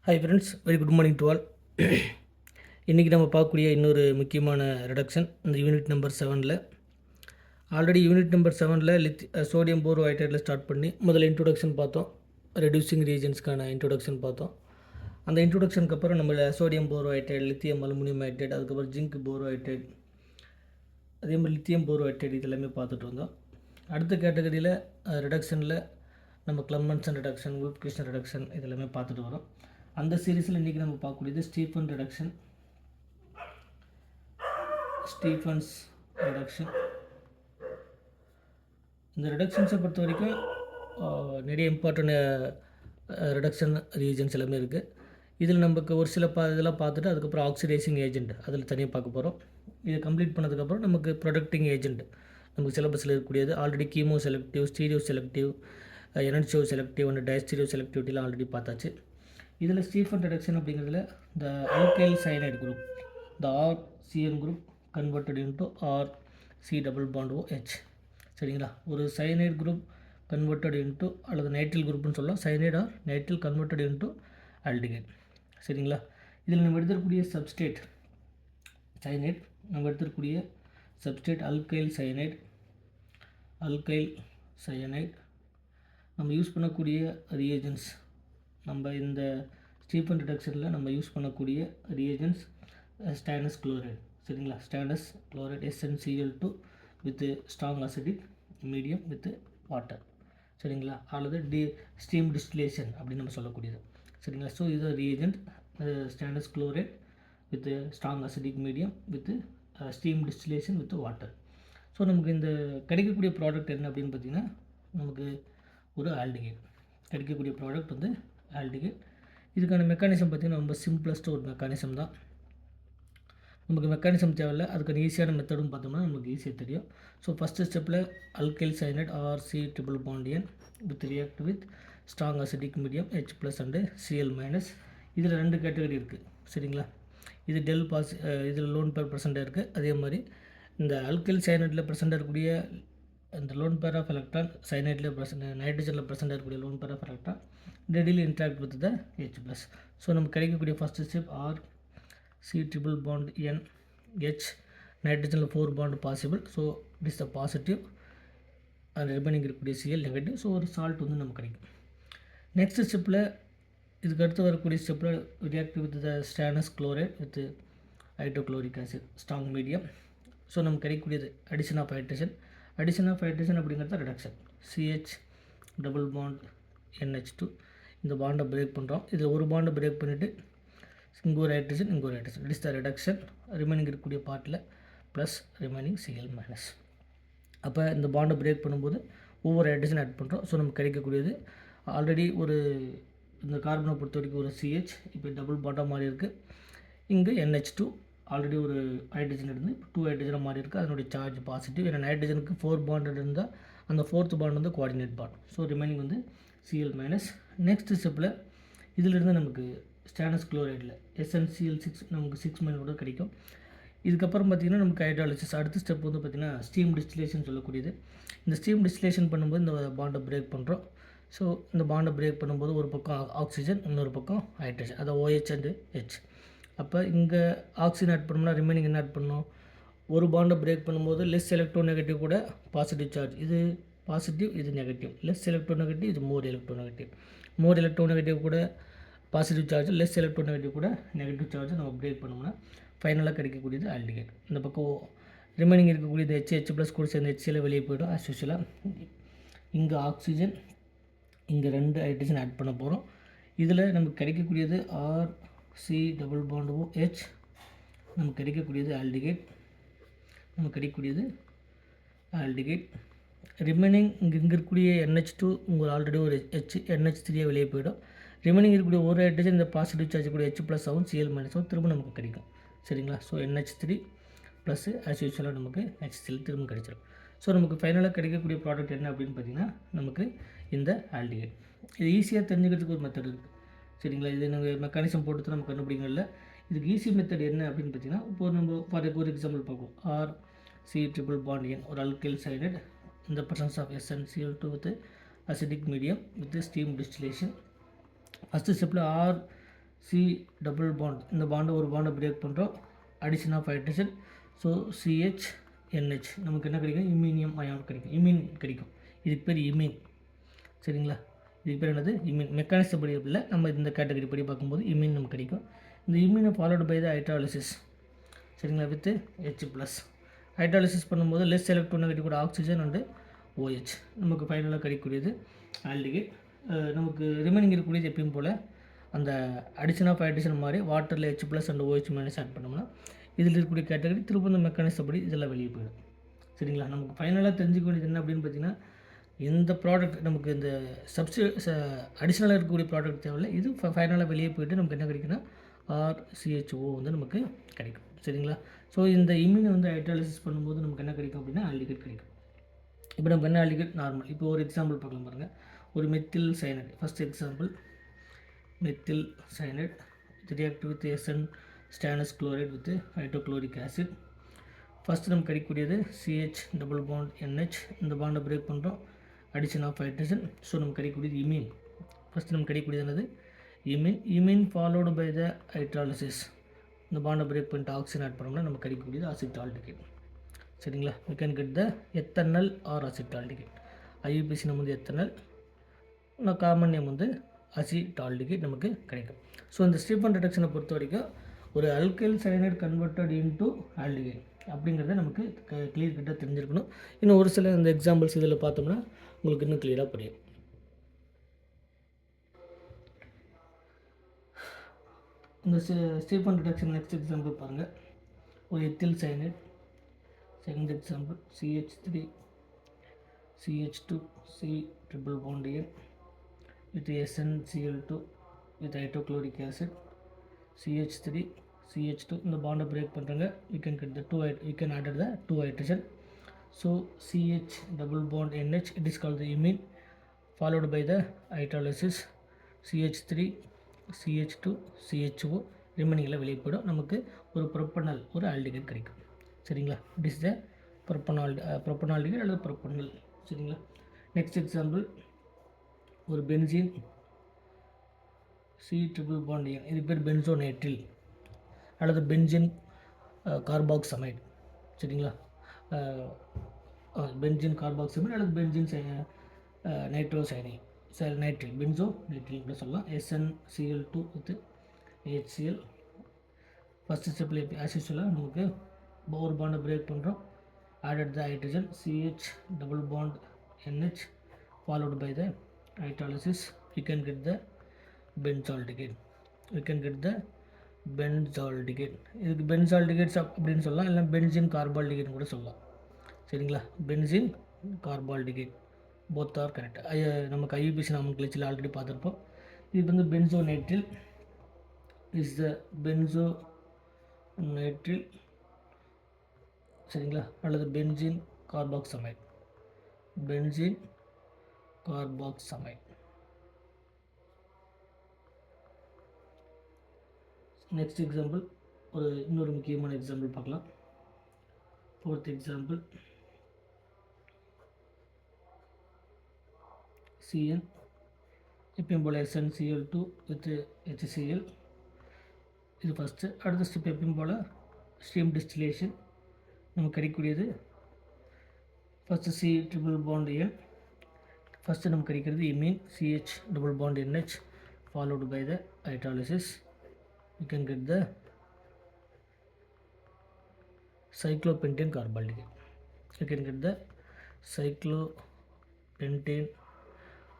Hi friends, very good morning to all. இன்றைக்கி நம்ம பார்க்கக்கூடிய இன்னொரு முக்கியமான ரிடக்ஷன் இந்த யூனிட் நம்பர் 7ல். ஆல்ரெடி யூனிட் நம்பர் 7ல் சோடியம் போரோ ஹைட்ரேட்டில் ஸ்டார்ட் பண்ணி முதல்ல இன்ட்ரொடக்ஷன் பார்த்தோம். ரெடியூசிங் ரீஜன்ஸ்க்கான இன்ட்ரொடக்ஷன் பார்த்தோம். அந்த இன்ட்ரொடக்ஷனுக்கு அப்புறம் நம்ம sodium borohydride, lithium aluminium hydride, அதுக்கப்புறம் ஜிங்க் போரோ ஹைட்ரேட், அதே மாதிரி லித்தியம் போரோ ஹைட்ரேட் இது எல்லாமே பார்த்துட்டு வந்தோம். அடுத்த கேட்டகரியில் ரிடக்ஷனில் நம்ம கிளம்மன்சன் ரிடக்ஷன், உல்ஃப் கிருஷ்ண ரிடக்ஷன் இது எல்லாமே பார்த்துட்டு வரோம். அந்த சீரீஸில் இன்றைக்கி நம்ம பார்க்கக்கூடியது ஸ்டீஃபன் ரிடக்ஷன், ஸ்டீஃபன்ஸ் ரிடக்ஷன். இந்த ரிடக்ஷன்ஸை பொறுத்த வரைக்கும் நிறைய இம்பார்ட்டன்ட் ரிடக்ஷன் ரீஜன்ஸ் எல்லாமே இருக்குது. இதில் நமக்கு ஒரு சில இதெல்லாம் பார்த்துட்டு அதுக்கப்புறம் ஆக்சிடைசிங் ஏஜென்ட் அதில் தனியாக பார்க்க போகிறோம். இதை கம்ப்ளீட் பண்ணதுக்கப்புறம் நமக்கு ப்ரொடக்டிங் ஏஜென்ட் நமக்கு சிலபஸில் இருக்கக்கூடியது already chemo selective, stereo selective, எனர்ஜியோ செலக்டிவ் அண்ட் டயஸ்டீரியோ செலக்டிவிட்டிலாம் ஆல்ரெடி பார்த்தாச்சு. இதில் ஸ்டீஃபன் ரிடக்ஷன் அப்படிங்கிறதுல the alkyl cyanide group, the RCN group converted into RC double bond OH. சரிங்களா, ஒரு சயனைட் குரூப் கன்வெர்டட் இன்ட்டு அல்லது நைட்ரில் குரூப்னு சொல்லலாம். Cyanide or nitrile converted into aldehyde. சரிங்களா, இதில் நம்ம எடுத்துக்கூடிய சப்ஸ்டேட் சயனைட், நம்ம எடுத்துக்கூடிய substrate alkyl cyanide. Alkyl cyanide நம்ம யூஸ் பண்ணக்கூடிய ரியேஜன்ஸ், நம்ம இந்த ஸ்டீஃபன் ரிடக்ஷனில் நம்ம யூஸ் பண்ணக்கூடிய ரியேஜன்ஸ் ஸ்டானஸ் குளோரைடு. சரிங்களா, stannous chloride SnCl2 with strong acidic medium with water. சரிங்களா, அல்லது ஸ்டீம் டிஸ்டிலேஷன் அப்படின்னு நம்ம சொல்லக்கூடியது. சரிங்களா, ஸோ இது reagent stannous chloride with strong acidic medium with steam distillation with water. So நமக்கு இந்த கிடைக்கக்கூடிய ப்ராடக்ட் என்ன அப்படின்னு பார்த்திங்கன்னா, நமக்கு ஒரு ஆல்டிகைட் கிடைக்கக்கூடிய ப்ராடக்ட் வந்து ஆல்டிகைட். இதுக்கான மெக்கானிசம் பார்த்திங்கன்னா ரொம்ப சிம்பிளஸ்ட் ஒரு மெக்கானிசம் தான். நமக்கு மெக்கானிசம் தேவையில்லை, அதுக்கான ஈஸியான மெத்தடும் பார்த்தோம்னா நமக்கு ஈஸியாக தெரியும். ஸோ ஃபஸ்ட்டு ஸ்டெப்பில் alkyl cyanide RC triple bond N with react with strong acidic medium H+ and Cl-. இதில் 2 கேட்டகரி இருக்குது. சரிங்களா, இது இதில் லோன் பேர் ப்ரெசென்ட்டாக இருக்குது. அதே மாதிரி இந்த அல்கைல் சயனைட்டில் ப்ரெசென்ட்டாக இருக்கக்கூடிய இந்த லோன் பேர் ஆஃப் எலக்ட்ரான் சயனைட்டில் நைட்ரஜனில் ப்ரெசென்ட்டாக இருக்கக்கூடிய lone pair of electron readily interact with the H+. So நமக்கு கிடைக்கக்கூடிய first step RC triple bond N H, நைட்ரஜனில் 4 bond possible. So it is the positive and remaining இருக்கக்கூடிய Cl negative. So ஒரு salt வந்து நமக்கு கிடைக்கும். Next ஸ்டெப்பில் இதுக்கு அடுத்து வரக்கூடிய ஸ்டெப்பில் react with the stannous chloride with hydrochloric acid strong medium. So நமக்கு கிடைக்கக்கூடியது addition of hydrogen. Addition of hydrogen அப்படிங்கிறது reduction. CH double bond NH2 இந்த பாண்டை பிரேக் பண்ணுறோம். இதில் ஒரு பாண்டை பிரேக் பண்ணிவிட்டு இங்கே ஒரு ஹைட்ரஜன், இங்கே ஒரு hydrogen. It is the reduction. Remaining இருக்கக்கூடிய பார்ட்டில் ப்ளஸ் ரிமைனிங் Cl-. அப்போ இந்த பாண்டை பிரேக் பண்ணும்போது ஒவ்வொரு ஹைட்ரஜன் ஆட் பண்ணுறோம். ஸோ நமக்கு கிடைக்கக்கூடியது ஆல்ரெடி ஒரு இந்த கார்பனை பொறுத்த வரைக்கும் ஒரு CH இப்போ டபுள் பாண்டாக மாறி இருக்குது. இங்கே NH2 ஆல்ரெடி ஒரு ஹைட்ரஜன் இருந்து 2 ஹைட்ரஜனாக மாறி இருக்குது. அதனுடைய சார்ஜ் பாசிட்டிவ். ஏன்னா நைட்ரஜனுக்கு 4 பாண்ட் இருந்தால் அந்த 4th பாண்ட் வந்து கோஆர்டினேட் பாண்ட். ஸோ ரிமைனிங் வந்து Cl-. நெக்ஸ்ட் ஸ்டெப்பில் இதிலிருந்து நமக்கு ஸ்டானஸ் குளோரைடில் SnCl6 நமக்கு 6- கூட கிடைக்கும். இதுக்கப்புறம் பார்த்திங்கன்னா நமக்கு ஹைட்ராலிசிஸ். அடுத்த ஸ்டெப் வந்து பார்த்திங்கன்னா ஸ்டீம் டிஸ்டிலேஷன் சொல்லக்கூடியது. இந்த ஸ்டீம் டிஸ்டிலேஷன் பண்ணும்போது இந்த பாண்டை பிரேக் பண்ணுறோம். ஸோ இந்த பாண்டை பிரேக் பண்ணும்போது ஒரு பக்கம் ஆக்சிஜன், இன்னொரு பக்கம் ஹைட்ரஜன், அதை OH அண்டு H. அப்போ இங்கே ஆக்சிஜன் ஆட் பண்ணோம்னா ரிமைனிங் என்ன ஆட் பண்ணணும், ஒரு பாண்டை பிரேக் பண்ணும்போது லெஸ் எலக்ட்ரோ நெகட்டிவ் கூட பாசிட்டிவ் சார்ஜ். இது பாசிட்டிவ், இது நெகட்டிவ். லெஸ் எலக்ட்ரோ நெகட்டிவ், இது மோர் எலக்ட்ரோ நெகட்டிவ். மோர் எலக்ட்ரோ நெகட்டிவ் கூட positive charge, less electro negative கூட நெகட்டிவ் சார்ஜ் நம்ம பிரேக் பண்ணோம்னா ஃபைனலாக கிடைக்கக்கூடியது ஆல்டிகைட். இந்த பக்கம் ரிமைனிங் இருக்கக்கூடியது H+, கூட சேர்ந்து HCl வெளியே போய்டும் ஆஸ் யூஷுவலாக. இங்கே ஆக்சிஜன், இங்கே 2 ஹைட்ரஜன் ஆட் பண்ண போகிறோம். இதில் நமக்கு கிடைக்கக்கூடியது RC டபுள் பாண்ட் OH, நமக்கு கிடைக்கக்கூடியது ஆல்டிகைட். நமக்கு கிடைக்கக்கூடியது ஆல்டிகைட். ரிமைனிங் இங்கே இருக்கக்கூடிய NH2 உங்களுக்கு ஆல்ரெடி ஒரு NH3 வெளியே போய்டும். ரிமைனிங் இருக்கக்கூடிய ஒரு ஹைட்ரஜன் இந்த பாசிட்டிவ் சார்ஜ் கூட H+ ஆகும், Cl- ஆகும், திரும்ப நமக்கு கிடைக்கும். சரிங்களா, ஸோ NH3 ப்ளஸ் ஆஸ் யூஷுவலாக நமக்கு HCl திரும்ப கிடைச்சிடும். ஸோ நமக்கு ஃபைனலாக கிடைக்கக்கூடிய ப்ராடக்ட் என்ன அப்படின்னு பார்த்திங்கன்னா நமக்கு இந்த ஆல்டிகைட். இது ஈஸியாக தெரிஞ்சுக்கிறதுக்கு ஒரு மெத்தட் இருக்குது. சரிங்களா, இது நாங்கள் மெக்கானிசம் போட்டு நம்ம கண்டுபிடிக்கல. இதுக்கு ஈஸி மெத்தட் என்ன அப்படின்னு பார்த்தீங்கன்னா, இப்போ நம்ம ஒரு எக்ஸாம்பிள் பார்ப்போம். RC ட்ரிபிள் பாண்ட் N ஒரு alkyl cyanide in the presence of SnCl2 with acidic medium with the steam distillation. First step R C double bond, இந்த பாண்டு ஒரு பாண்டை பிரேக் பண்ணுறோம், addition of hydrogen. So CH நமக்கு என்ன கிடைக்கும்? இமீனியம் ion கிடைக்கும், இமீன் கிடைக்கும். இதுக்கு பேர் இமீன். சரிங்களா? இதுக்கு பேர் என்னது? இமீன். மெக்கானிசம் படி இல்லை, நம்ம இந்த கேட்டகரி படி பார்க்கும்போது இமீன் நமக்கு கிடைக்கும். இந்த இமீனை ஃபாலோடு பை த ஹைட்ராலிசிஸ். சரிங்களா? With H+. ஹைட்ராலிசிஸ் பண்ணும்போது லெஸ் எலக்ட்ரோநெகட்டிவ் கூட ஆக்சிஜன் அண்டு OH நமக்கு ஃபைனலாக கிடைக்கக்கூடியது ஆல்டிகேட். நமக்கு ரிமைனிங் இருக்கக்கூடியது எப்பயும் போல் அந்த அடிஷன் ஆஃப் ஹைட்ரஜன் மாதிரி வாட்டரில் H+ அண்ட் OH- ஆட் பண்ணோம்னா இதில் இருக்கக்கூடிய கேட்டகரி திரும்ப இந்த மெக்கானிசம் படி இதெல்லாம் வெளியே போயிடும். சரிங்களா? நமக்கு ஃபைனலாக தெரிஞ்சுக்க வேண்டியது என்ன அப்படின்னு பார்த்தீங்கன்னா, இந்த ப்ராடக்ட் நமக்கு இந்த அடிஷ்னலாக இருக்கக்கூடிய ப்ராடக்ட் தேவையில்லை, இது ஃபைனலாக வெளியே போய்ட்டு நமக்கு என்ன கிடைக்குன்னா RCHO வந்து நமக்கு கிடைக்கும். சரிங்களா? ஸோ இந்த இம்யூனை வந்து ஹைட்ராலிசிஸ் பண்ணும்போது நமக்கு என்ன கிடைக்கும் அப்படின்னா ஆல்டிகேட் கிடைக்கும். இப்போ நமக்கு என்ன ஆல்டிகேட்? நார்மல். இப்போ ஒரு எக்ஸாம்பிள் பார்க்கலாம் பாருங்கள். ஒரு methyl cyanide. First example methyl cyanide react with SN stannous chloride with hydrochloric acid. First நமக்கு கிடைக்கக்கூடியது CH டபுள் பாண்ட் NH, இந்த பாண்டை பிரேக் பண்ணுறோம், அடிஷன் ஆஃப் ஹைட்ரஜன். ஸோ நமக்கு கிடைக்கக்கூடியது இமீன். ஃபஸ்ட்டு நமக்கு கிடைக்கக்கூடியது என்னது? Imine followed by the hydrolysis. இந்த பாண்டை பிரேக் பண்ணிட்டு ஆக்சிஜன் ஆட் பண்ணோம்னா நமக்கு கிடைக்கக்கூடியது அசிட்டால்டிகேட். சரிங்களா? we can get the ethanol or acetaldehyde. IUPAC name வந்து எத்தனால், காமன் நேம் வந்து அசிட்டால்டிகேட் நமக்கு கிடைக்கும். ஸோ இந்த ஸ்டீஃபன் ரிடக்ஷனை பொறுத்த வரைக்கும் ஒரு அல்கைல் சயனைடு கன்வெர்ட்டட் இன்டு ஆல்டிகேட் அப்படிங்கிறத நமக்கு கிளியர் கிட்ட தெரிஞ்சிருக்கணும். இன்னும் ஒரு சில இந்த எக்ஸாம்பிள்ஸ் இதில் பார்த்தோம்னா உங்களுக்கு இன்னும் கிளியராக புரியும். இந்த ஸ்டீஃபன் ரிடக்ஷன் நெக்ஸ்ட் எக்ஸாம்பிள் பாருங்கள். ஒரு ethyl cyanide. Second example CH3 CH2 C triple bond N with SnCl2 with hydrochloric acid CH3 CH2 இந்த பாண்டை பிரேக் பண்ணுறாங்க. we can get the we can add the 2 hydrogen. So CH double bond NH, it is called the imine, followed by the hydrolysis CH3 CH2 CHO ரிமைனிங்கில் வெளியே போய்டும். நமக்கு ஒரு propanol ஒரு aldehyde கிடைக்கும். சரிங்களா? இட் இஸ் த ப்ரொப்பனால்டிகேட் அல்லது ப்ரொப்பனல். சரிங்களா? நெக்ஸ்ட் எக்ஸாம்பிள் ஒரு benzene C triple bond N, இது பேர் பென்சோனேட்ரில் அல்லது பென்சின் கார்பாக்சமைடு. சரிங்களா? பென்சின் கார்பாக்சமைடு அல்லது பென்சின் நைட்ரோசைனைட் நைட்ரில் பென்சோ நைட்ரில் கூட சொல்லலாம். SnCl2 with HCl. ஃபஸ்ட்டு ஸ்டெப்பில் ஆஸ் யூசுவலாக நமக்கு ஒரு பாண்டை பிரேக் பண்ணுறோம், added the hydrogen CH double bond NH followed by the hydrolysis, we can get the benzaldehyde. இதுக்கு பென்சால்டிகேட்ஸ் அப்படின்னு சொல்லலாம், இல்லை பென்சின் கார்பால்டிகேட் கூட சொல்லலாம். சரிங்களா? Benzene carbaldehyde both are correct. நமக்கு IUPAC நாம கிளச்சில் ஆல்ரெடி பார்த்துருப்போம். இது வந்து பென்சோனேட்ரில் இஸ் த பென்சோனேட்ரில். சரிங்களா? அல்லது பென்சின் கார்பாக்சமைடு. நெக்ஸ்ட் எக்ஸாம்பிள் இன்னொரு முக்கியமான எக்ஸாம்பிள் பார்க்கலாம். ஃபோர்த் எக்ஸாம்பிள் CN, எப்பயும் போல் SnCl2 வித் HCl. இது ஃபஸ்ட்டு. அடுத்த ஸ்டெப் எப்பயும் போல் ஸ்டீம் டிஸ்டிலேஷன். நமக்கு கிடைக்கக்கூடியது first C triple bond N, first நமக்கு கிடைக்கிறது imine CH double bond NH followed by the hydrolysis. You can get the cyclopentane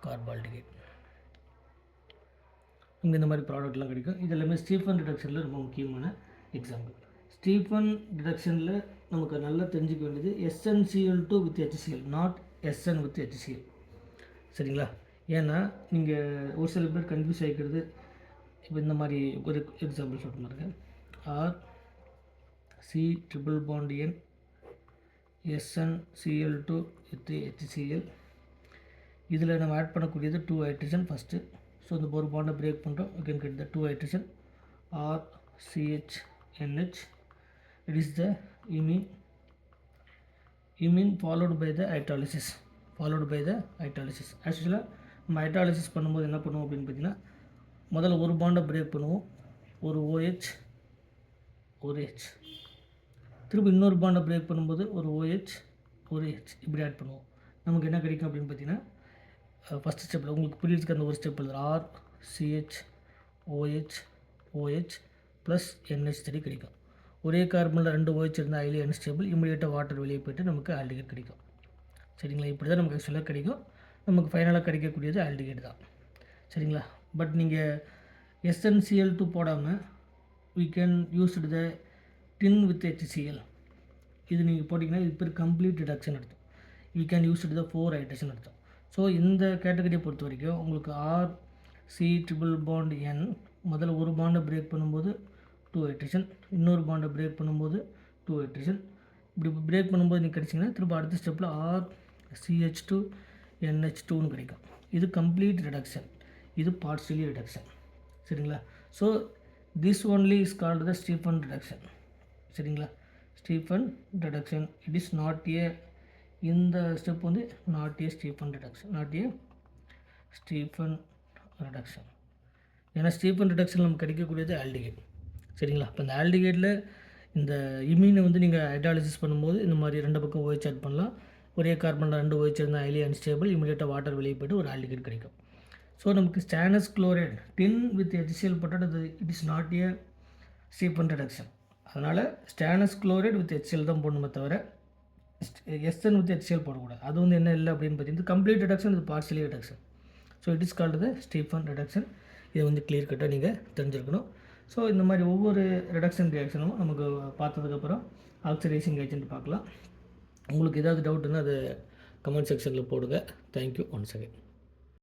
carbaldehyde. இங்கே இந்த மாதிரி ப்ராடக்ட்லாம் கிடைக்கும். இது எல்லாமே ஸ்டீஃபன் ரிடக்ஷனில் ரொம்ப முக்கியமான எக்ஸாம்பிள். ஸ்டீஃபன் ரிடக்ஷனில் நமக்கு நல்லா தெரிஞ்சுக்க வேண்டியது SnCl2 with HCl, not SN with HCl. சரிங்களா? ஏன்னா நீங்கள் ஒரு சில பேர் கன்ஃபியூஸ் ஆகிக்கிறது. இப்போ இந்த மாதிரி ஒரு எக்ஸாம்பிள் சொல்லிட்டு பாருங்க. C triple bond N SnCl2 with HCl. இதில் நம்ம ஆட் பண்ணக்கூடியது 2 ஹைட்ரஜன் ஃபஸ்ட்டு. ஸோ இந்த ஒரு பாண்டை பிரேக் பண்ணுறோம், you can get the 2 hydrogen or CHNH. It is the imine followed by the hydrolysis. ஆக்சுவலாக நம்ம ஹைட்ராலிசிஸ் பண்ணும்போது என்ன பண்ணுவோம் அப்படின்னு பார்த்தீங்கன்னா, முதல்ல ஒரு பாண்டை பிரேக் பண்ணுவோம், ஒரு OH ஒரு H. திரும்ப இன்னொரு பாண்டை பிரேக் பண்ணும்போது ஒரு OH ஒரு H இப்படி ஆட் பண்ணுவோம். நமக்கு என்ன கிடைக்கும் அப்படின்னு பார்த்தீங்கன்னா, ஃபஸ்ட்டு ஸ்டெப்பில் உங்களுக்கு புரியுறதுக்கு அந்த ஒரு ஸ்டெப் எழுதுற RCH OH OH plus NH3 கிடைக்கும். ஒரே கார்பனில் 2 OH இருந்தால் ஹைலி அன்ஸ்டேபிள், இமீடியட்டாக வாட்டர் வெளியே போய்ட்டு நமக்கு ஆல்டிகேட் கிடைக்கும். சரிங்களா? இப்படி தான் நமக்கு ஆக்சுவலாக கிடைக்கும். நமக்கு ஃபைனலாக கிடைக்கக்கூடியது ஆல்டிகேட் தான். சரிங்களா? பட் நீங்கள் SnCl2 போடாமல் we can use the tin with HCl. இது நீங்கள் போட்டிங்கன்னா இது பேர் கம்ப்ளீட் ரிடக்ஷன் அர்த்தம். we can use the 4 hydrogen அர்த்தம். ஸோ இந்த கேட்டகரியை பொறுத்த வரைக்கும் உங்களுக்கு RC�ble முதல்ல ஒரு பாண்டை பிரேக் பண்ணும்போது 2 ஹைட்ரஜன், இன்னொரு பாண்டை பிரேக் பண்ணும்போது 2 ஹைட்ரஜன். இப்படி பிரேக் பண்ணும்போது நீங்கள் கிடைச்சிங்கன்னா திரும்ப அடுத்த ஸ்டெப்பில் RCH2 NH2ன்னு கிடைக்கும். இது கம்ப்ளீட் ரிடக்ஷன், இது பார்ஷியலி ரிடக்ஷன். சரிங்களா? So this only is called the Stephen reduction. சரிங்களா? Stephen reduction. It is not a, இந்த ஸ்டெப் வந்து not a Stephen reduction, not a Stephen reduction. ஏன்னா ஸ்டீஃபன் ரிடக்ஷன் நமக்கு கிடைக்கக்கூடியது ஆல்டிகேட். சரிங்களா? இப்போ இந்த ஆல்டிகேட்டில் இந்த இமீனை வந்து நீங்கள் ஹைட்ராலிசிஸ் பண்ணும்போது இந்த மாதிரி 2 பக்கம் OH ஆட் பண்ணலாம். ஒரே கார்பனில் 2 OH இருந்தால் ஹைலி அன்ஸ்டேபிள், இமீடியட்டாக வாட்டர் வெளியே போய்ட்டு ஒரு ஆல்டிகேட் கிடைக்கும். ஸோ நமக்கு stannous chloride tin with HCl போட்டால் அது it is not a Stephen reduction. அதனால் ஸ்டானஸ் குளோரைடு வித் HCl தான் போடணுமே தவிர SN வித் HCl போடக்கூடாது. அது வந்து என்ன இல்லை அப்படின்னு பார்த்தீங்கன்னா கம்ப்ளீட் ரிடக்ஷன், இது partially reduction. So it is called the Stephen reduction. இதை வந்து கிளியர் கட்டாக நீங்கள் தெரிஞ்சிருக்கணும். ஸோ இந்த மாதிரி ஒவ்வொரு ரிடக்ஷன் ரியாக்ஷனும் நமக்கு பார்த்ததுக்கப்புறம் ஆக்சிடைசிங் ஏஜென்ட் பார்க்கலாம். உங்களுக்கு ஏதாவது டவுட்டுன்னா அதை கமெண்ட் செக்ஷனில் போடுங்க. Thank you once again.